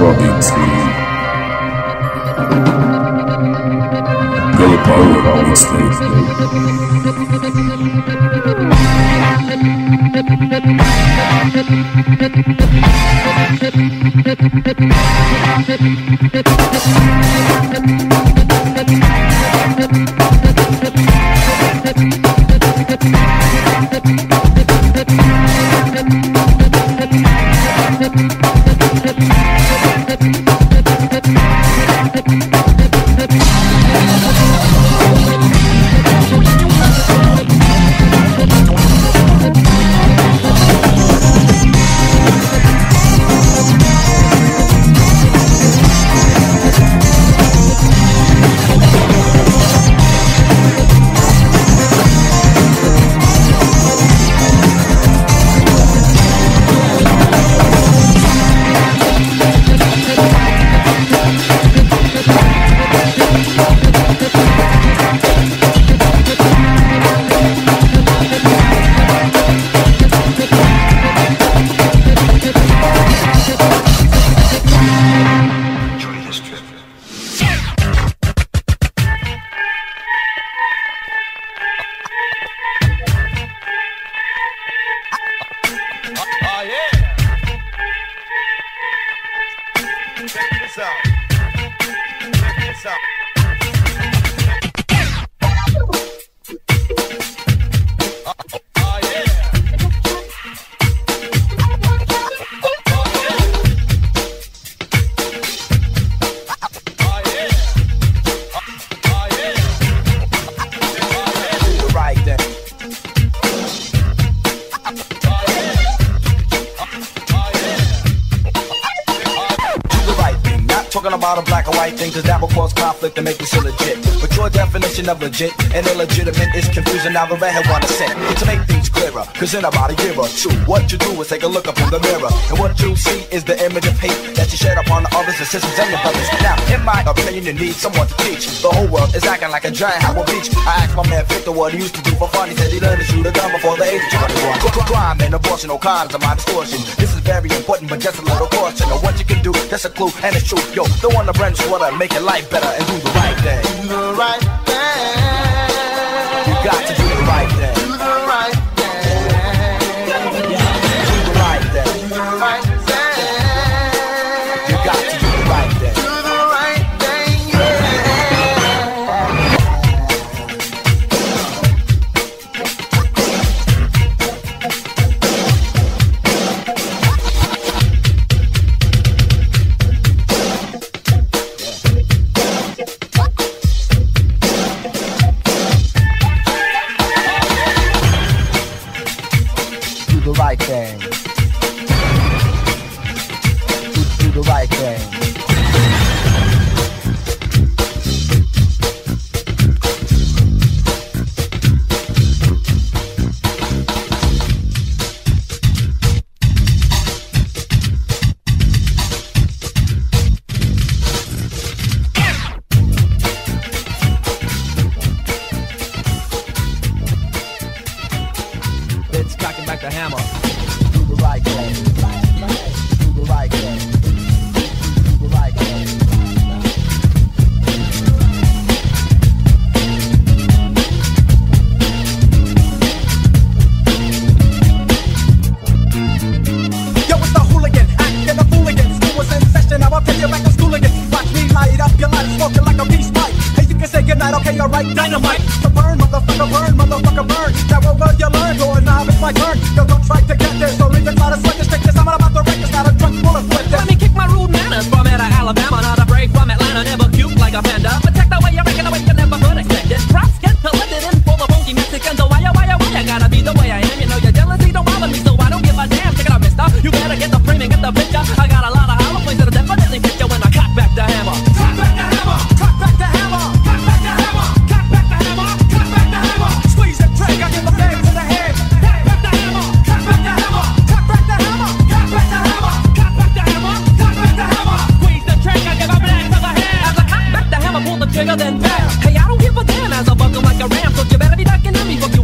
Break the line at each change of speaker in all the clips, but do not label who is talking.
Power Mixtape.
About a black or white thing, cause that will cause conflict and make this illegit. But your definition of legit and illegitimate is confusing. Now the redhead wanna say to make things clearer, cause in about a year or two, what you do is take a look up in the mirror, and what you see is the image of hate that you shed upon the others, the sisters, and your brothers. Now, in my opinion, you need someone to teach. The whole world is acting like a giant Howard Beach. I asked my man Victor what he used to do for fun. He said he learned to shoot a gun before the age of 21. Crime and abortion, no crimes are my distortion. This is very important, but just a little caution of what you can do. That's a clue and it's true. Yo, the one to brand water, make your life better and do the right thing. Do the right thing. You got to do the right thing. Do the right thing. Do the right thing. Do the right thing. You got to do the right thing. Do the right thing.
Bigger than that. Hey, I don't give a damn as I buckle like a ram, so you better be ducking at me, fuck you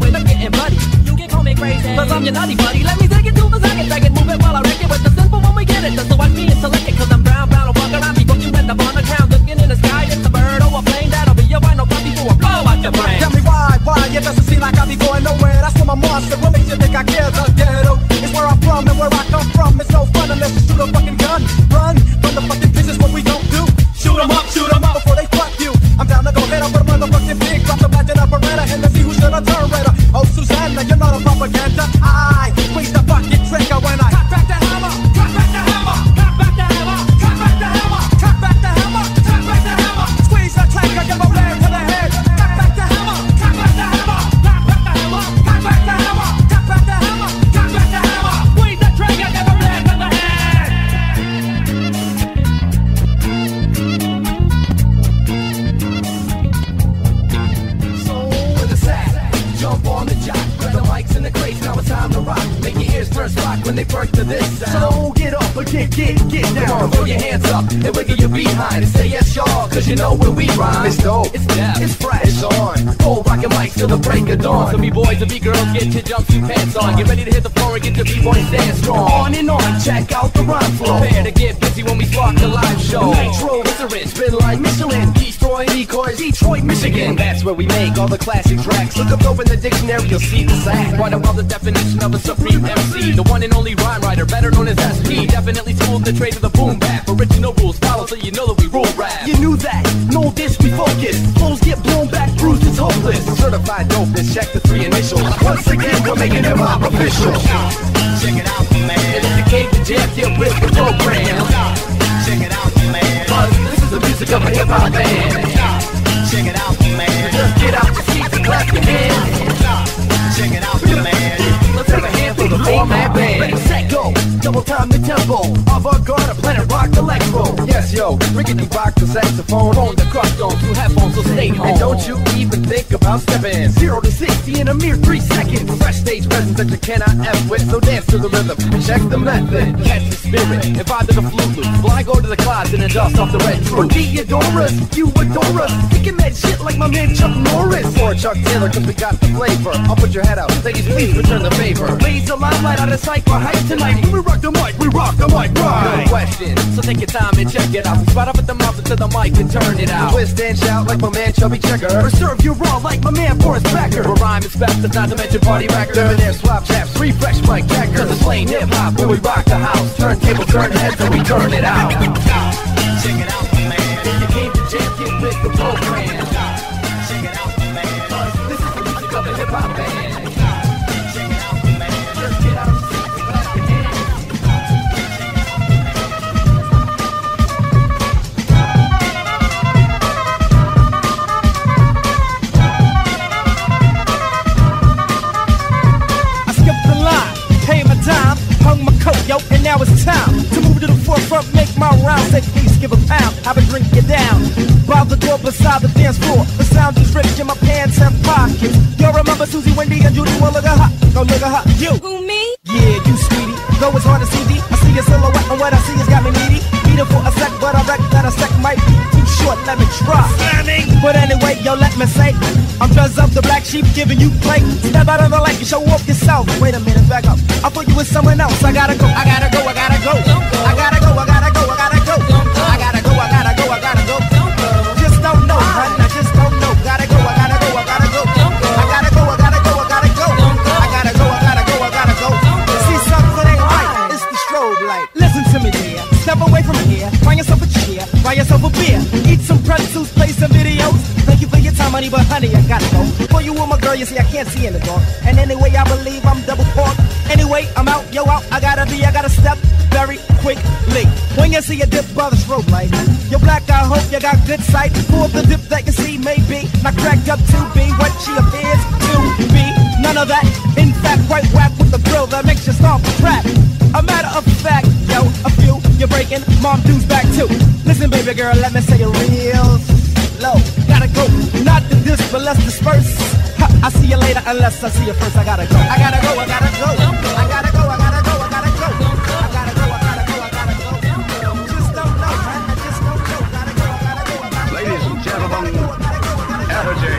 like I be going nowhere. That's what my mom said. What makes you think I care? The ghetto is where I'm from and where I come from. It's no fun unless you shoot a fucking gun. Run from the fucking bitches, what we don't do. Shoot 'em up before they fuck you. I'm down to go head up with a motherfucking pig. Drop the badge and a Beretta and let's see who's gonna turn redder. Oh, Susanna, you're not a propaganda. I squeeze the fucking trigger when I cut back the hammer, cut back the hammer, cut back the hammer, cut back the hammer, cut back the hammer, cut back the hammer. Squeeze the trigger, give a leg to the head. Cut back the hammer, cut back the hammer, cut back the hammer, cut back the hammer, cut back the hammer, cut back the hammer. Squeeze the trigger, give a leg to the head. So with a sack, jump on the jock, grab the mics and the crates. Now it's time to rock. Make your ears first rock when they break to this sound. So get up or get down. Come on, throw your hands up and wiggle your behind and say yes, y'all, cause you know when we rhyme. It's dope, it's deaf, it's fresh, it's on. Full rockin' mics till the break of dawn. So b-boys and b-girls, get your jumpsuit pants on. Get ready to hit the floor and get your b-boy stand strong. On and on, check out the rhyme flow. Prepare to get busy when we spark the live show. Nitro, it's a rich, spin like Michelin. Destroy decoys, Detroit, Michigan. That's where we make all the classic tracks. Look up dope in the dictionary, you'll see the sack. Right above the definition of a supreme MC. The one and only rhyme writer, better known as SP. Definitely schooled the trade of the boom bap. Original rules follow so you know that we rule rap. You knew that, know this, we focus. Flows get blown back, bruised, it's hopeless. Certified dopeness, check the 3 initials. Once again, we're making hip hop official. Check it out, man. And if you came to jam, get with the program. Check it out, man. Cause this is the music of a hip hop band. Check it out, man. Just get out your seats and clap your hands. Check it out, man. Let's have a hand for the 4-man band. Ready, set, go. Double time the tempo. Avant-garde, a planet rock electro. Yes, yo, rickety rock the saxophone. Phone the crust on 2 headphones, so stay home. And don't you even think about stepping 0 to 60 in a mere 3 seconds. Fresh stage presence that you cannot F with. So dance to the rhythm and check the method. Catch the spirit and vibe to the flute loop. Fly go to the closet and dust off the red truth. Or adore us, you adore us. Kicking that shit like my man Chuck Norris. Or Chuck Taylor, cause we got the flavor. I'll put your head out. Ladies, please return the favor. Raise the limelight out of sight for hype tonight. When we rock the mic, we rock the mic right. No question, so take your time and check it out. We spot up at the mouth into the mic and turn it out. Twist and shout like my man Chubby Checker. Or serve you raw like my man Forrest Becker. Where rhyme is best, that's not to mention party records. There swap chaps, refresh mic checker. Cause it's plain hip hop when we rock the house. Turntable, turn heads and we turn it out. Check it out, man. If you came to jam, get with the program. Check it out, man. Cause this is the music of a hip hop band. Yo, and now it's time to move to the forefront, make my round. Say please, give a pound, have a drink, get down. By the door beside the dance floor, the sound is rich in my pants and pockets. You remember Susie, Wendy, and Judy? Well, look at her, go look at her. You, who, me? Yeah, you, sweetie. Though it's hard to see thee, I see your silhouette, and what I see has got me needy. Need it for a sec, but I reckon that a sec might be too short. Let me try. But anyway, yo, let me say, I'm just up the black sheep giving you play. Step out of the light and show off yourself. Wait a minute, back up. I thought you was someone else. I gotta go, I gotta go, I gotta go. I gotta go, I gotta go, I gotta go. I gotta go, I gotta go, I gotta go. Just don't know, hun, I just don't know. Gotta go, I gotta go, I gotta go. I gotta go, I gotta go, I gotta go. I gotta go, I gotta go, I gotta go. See something ain't right, it's the strobe light. Listen to me, dear. Step away from here, find yourself a chair, buy yourself a beer, eat some pretzels, play some videos. Thank you for your time, honey, but honey, I gotta go. For you and my girl, you see, I can't see in the dark. And anyway, I believe I'm double parked. Anyway, I'm out, yo, out. I gotta step very quickly. When you see a dip by the strobe light, you're black, I hope you got good sight. For the dip that you see, maybe not cracked up to be what she appears to be. None of that, in fact, quite whack with the grill that makes you stomp the track. A matter of fact, yo, a few you're breaking, mom dudes back too. Listen, baby girl, let me say it real slow. Gotta go, not to this, but let's disperse. Ha, I see you later, unless I see you first. I gotta go, I gotta go, I gotta go. I gotta go, I gotta go, I gotta go. I gotta go, I gotta go, I gotta go. Just don't know, man, I just don't know. Gotta go, I gotta go, I gotta go.
Ladies and gentlemen, energy.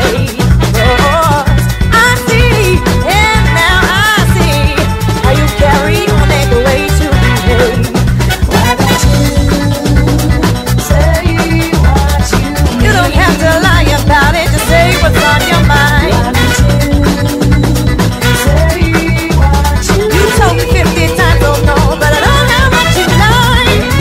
say. Oh, I see, and now I see how you carry on and the way to behave. Why don't you say what you don't have to lie about it, just say what's on your mind. You told me 50 times, oh no, but I don't have what you like.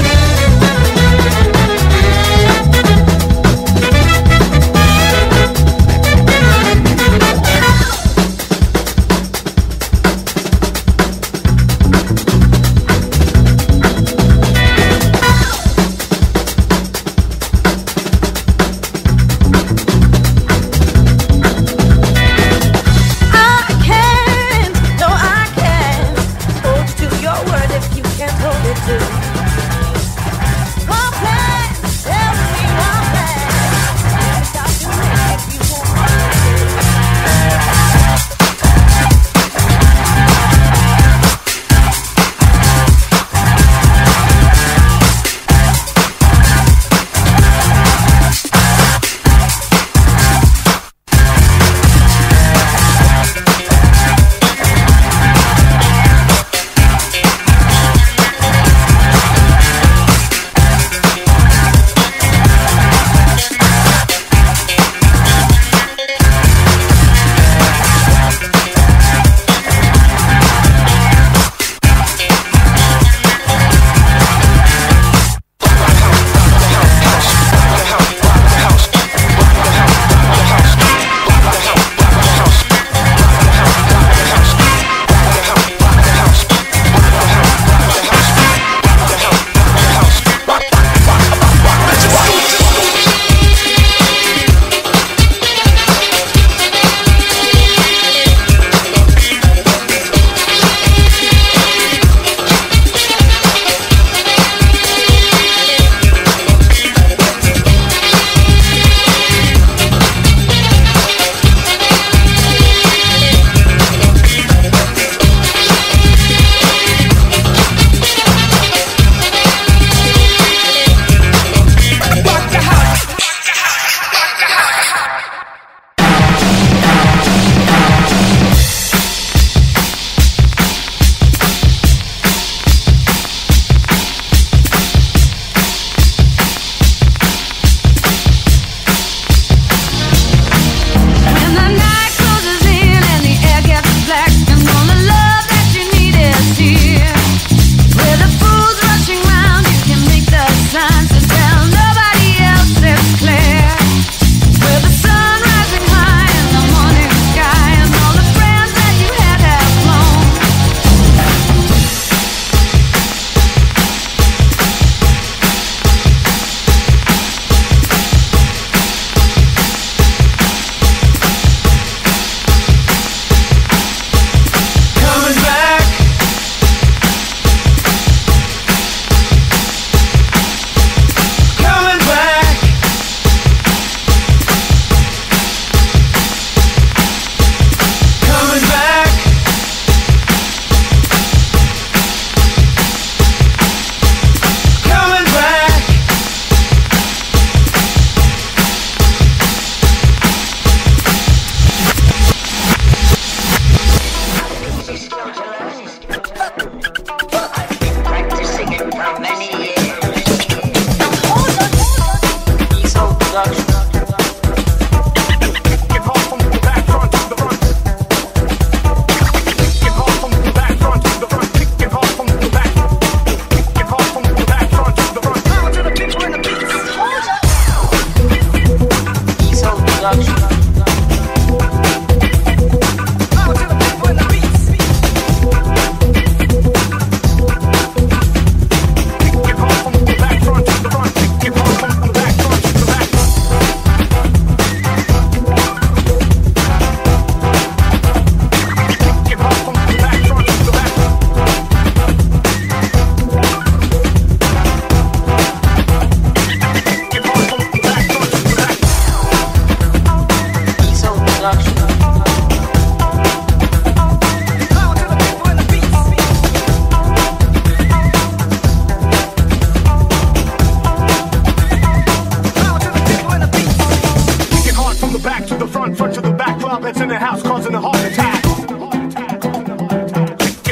front to the back, club that's in the house causing a heart attack. Get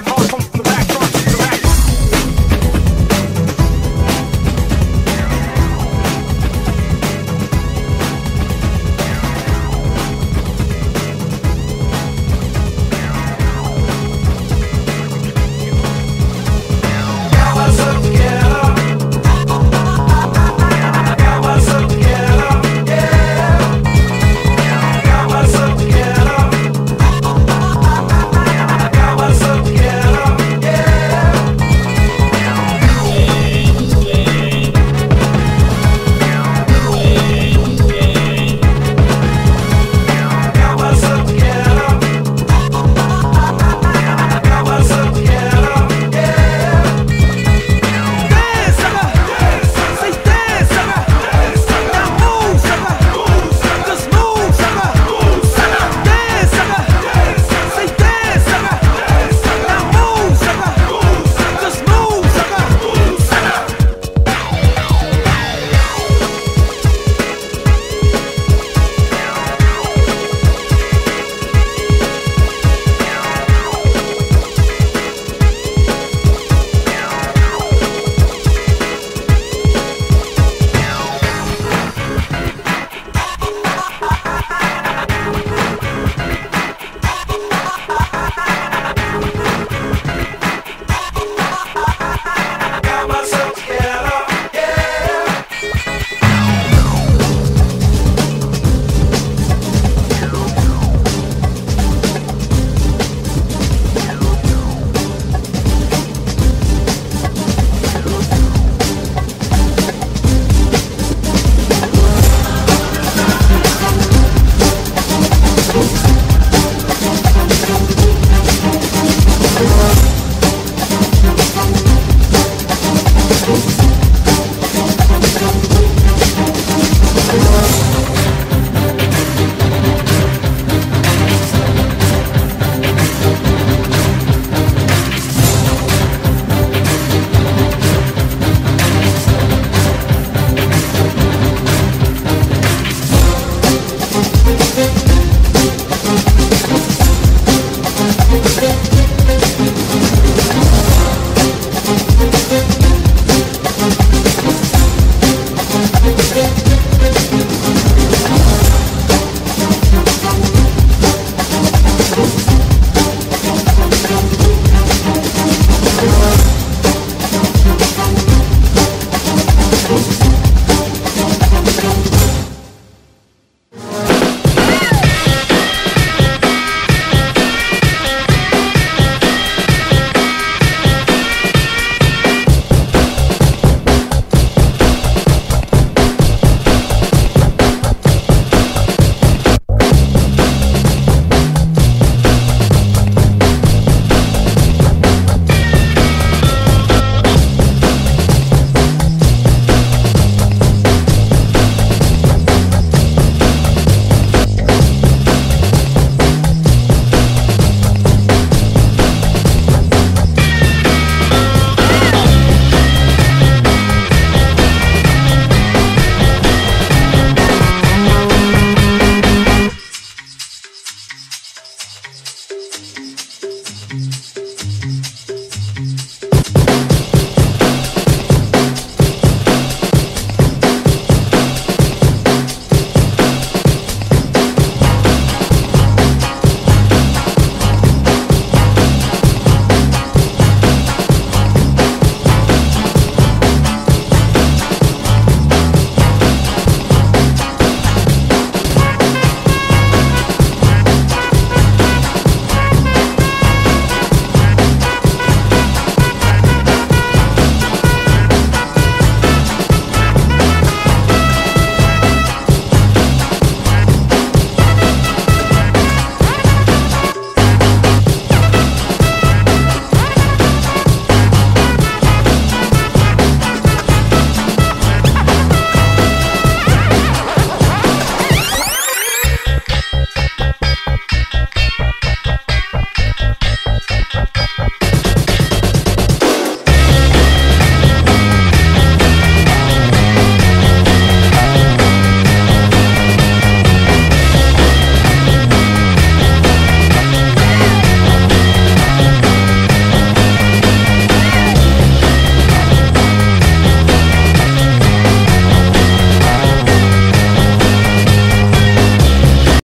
hard from the back, front to the back.